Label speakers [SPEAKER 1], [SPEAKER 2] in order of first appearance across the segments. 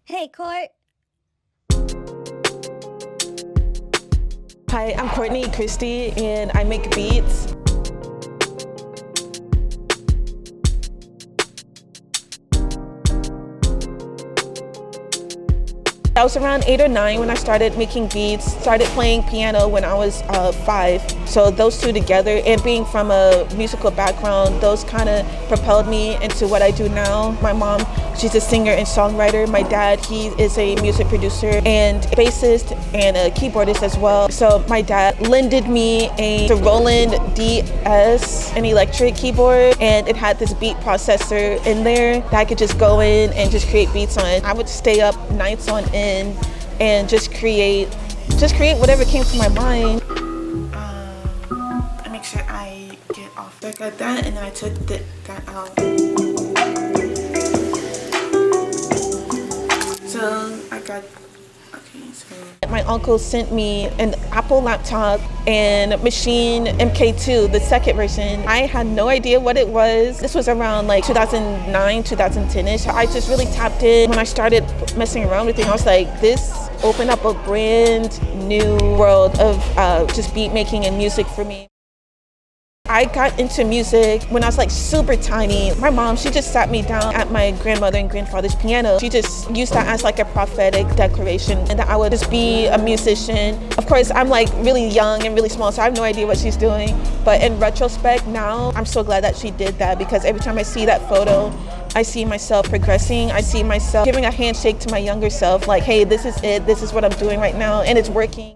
[SPEAKER 1] Hey, Court.
[SPEAKER 2] Hi, I'm Courtney, Christie, and I make beats. I was around 8 or 9 when I started making beats, started playing piano when I was 5. So those two together, and being from a musical background, those kind of propelled me into what I do now. My mom, she's a singer and songwriter. My dad, he is a music producer and bassist and a keyboardist as well. So my dad lended me the Roland DS, an electric keyboard, and it had this beat processor in there that I could just go in and just create beats on. I would stay up nights on end and just create whatever came to my mind. I make sure I get off. So I got that, and then I took that out. So I got. My uncle sent me an Apple laptop and Machine MK2, the second version. I had no idea what it was. This was around like 2009, 2010-ish. I just really tapped in. When I started messing around with it, I was like, this opened up a brand new world of just beat making and music for me. I got into music when I was like super tiny. My mom, she just sat me down at my grandmother and grandfather's piano. She just used that as like a prophetic declaration and that I would just be a musician. Of course, I'm like really young and really small, so I have no idea what she's doing. But in retrospect now, I'm so glad that she did that, because every time I see that photo, I see myself progressing. I see myself giving a handshake to my younger self, like, hey, this is it. This is what I'm doing right now, and it's working.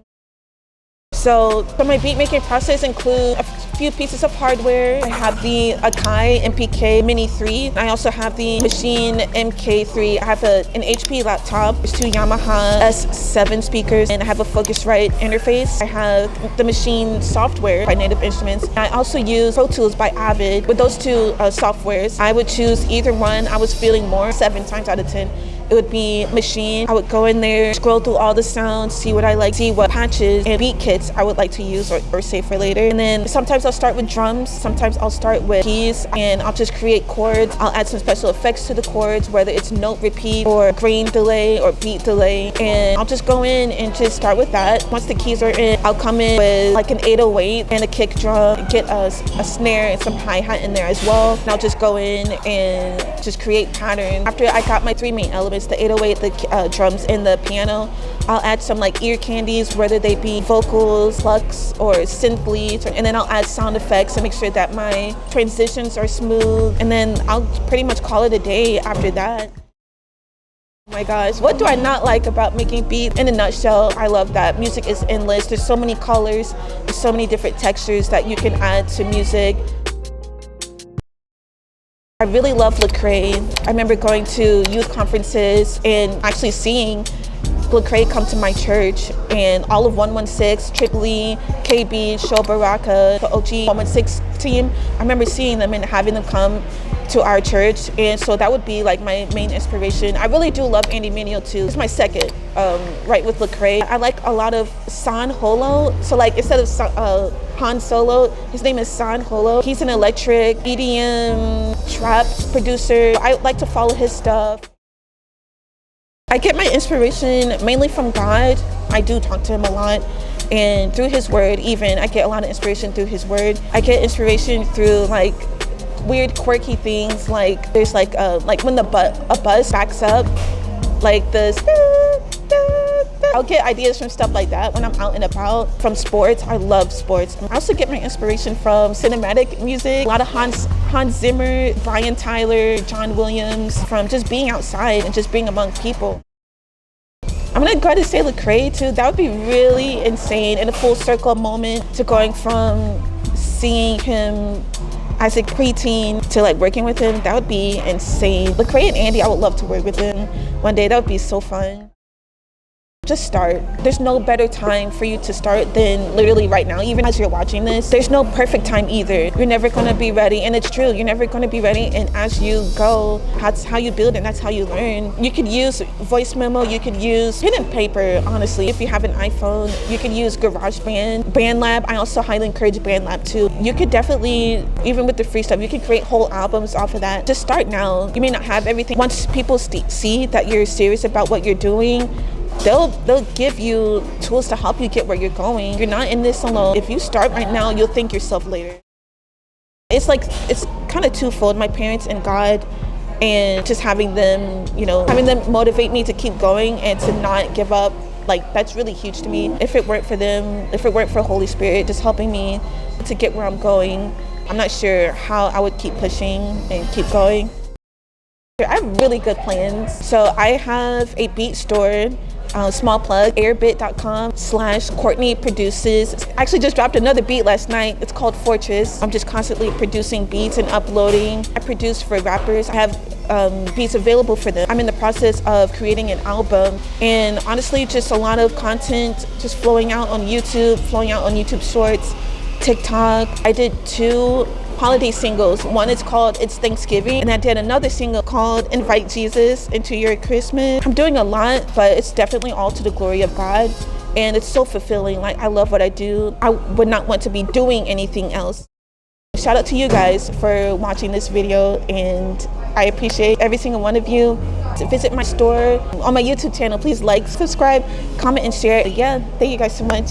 [SPEAKER 2] So my beat making process includes a few pieces of hardware. I have the Akai MPK Mini 3. I also have the Machine MK3. I have an HP laptop. There's 2 Yamaha S7 speakers, and I have a Focusrite interface. I have the Machine software by Native Instruments. I also use Pro Tools by Avid. With those two softwares, I would choose either one. I was feeling more 7 times out of 10. It would be Machine. I would go in there, scroll through all the sounds, see what I like, see what patches and beat kits I would like to use or save for later. And then sometimes I'll start with drums, sometimes I'll start with keys, and I'll just create chords. I'll add some special effects to the chords, whether it's note repeat or grain delay or beat delay. And I'll just go in and just start with that. Once the keys are in, I'll come in with like an 808 and a kick drum, get a snare and some hi-hat in there as well. And I'll just go in and just create pattern. After I got my 3 main elements, the 808, the drums, and the piano, I'll add some like ear candies, whether they be vocals, plucks, or synth leads, and then I'll add sound effects and make sure that my transitions are smooth, and then I'll pretty much call it a day after that. Oh my gosh, what do I not like about making beats? In a nutshell, I love that music is endless. There's so many colors, there's so many different textures that you can add to music. I really love Lecrae. I remember going to youth conferences and actually seeing Lecrae come to my church, and all of 116, Tripoli, KB, Show Baraka, the OG 116 team. I remember seeing them and having them come to our church, and so that would be like my main inspiration. I really do love Andy Mineo too. It's my second, right with Lecrae. I like a lot of San Holo. So like instead of Han Solo, his name is San Holo. He's an electric EDM trap producer. I like to follow his stuff. I get my inspiration mainly from God. I do talk to him a lot, and through his word even, I get a lot of inspiration through his word. I get inspiration through like weird quirky things, like there's like when a bus backs up, like this. I'll get ideas from stuff like that when I'm out and about. From sports, I love sports. I also get my inspiration from cinematic music, a lot of Hans Zimmer, Brian Tyler, John Williams, from just being outside and just being among people. I'm gonna go ahead and say Lecrae too. That would be really insane, and a full circle moment to going from seeing him as a preteen to like working with him. That would be insane. Lecrae and Andy, I would love to work with him one day. That would be so fun. Just start. There's no better time for you to start than literally right now. Even as you're watching this, there's no perfect time either. You're never going to be ready, and it's true. You're never going to be ready, and as you go, that's how you build and that's how you learn. You could use voice memo, you could use pen and paper, honestly. If you have an iPhone, you can use GarageBand, BandLab. I also highly encourage BandLab too. You could definitely, even with the free stuff, you could create whole albums off of that. Just start now. You may not have everything. Once people see that you're serious about what you're doing, they'll give you tools to help you get where you're going. You're not in this alone. If you start right now, you'll thank yourself later. It's kind of twofold, my parents and God, and just having them, having them motivate me to keep going and to not give up. Like, that's really huge to me. If it weren't for them, if it weren't for Holy Spirit just helping me to get where I'm going, I'm not sure how I would keep pushing and keep going. I have really good plans. So I have a beat store, small plug, airbit.com/Courtney produces. I actually just dropped another beat last night. It's called Fortress. I'm just constantly producing beats and uploading. I produce for rappers. I have beats available for them. I'm in the process of creating an album, and honestly, just a lot of content just flowing out on YouTube Shorts, TikTok. I did 2 holiday singles. One is called It's Thanksgiving, and I did another single called Invite Jesus into Your Christmas. I'm doing a lot, but it's definitely all to the glory of God, and it's so fulfilling. Like, I love what I do. I would not want to be doing anything else. Shout out to you guys for watching this video, and I appreciate every single one of you. To visit my store on my YouTube channel, please like, subscribe, comment, and share. Yeah, thank you guys so much.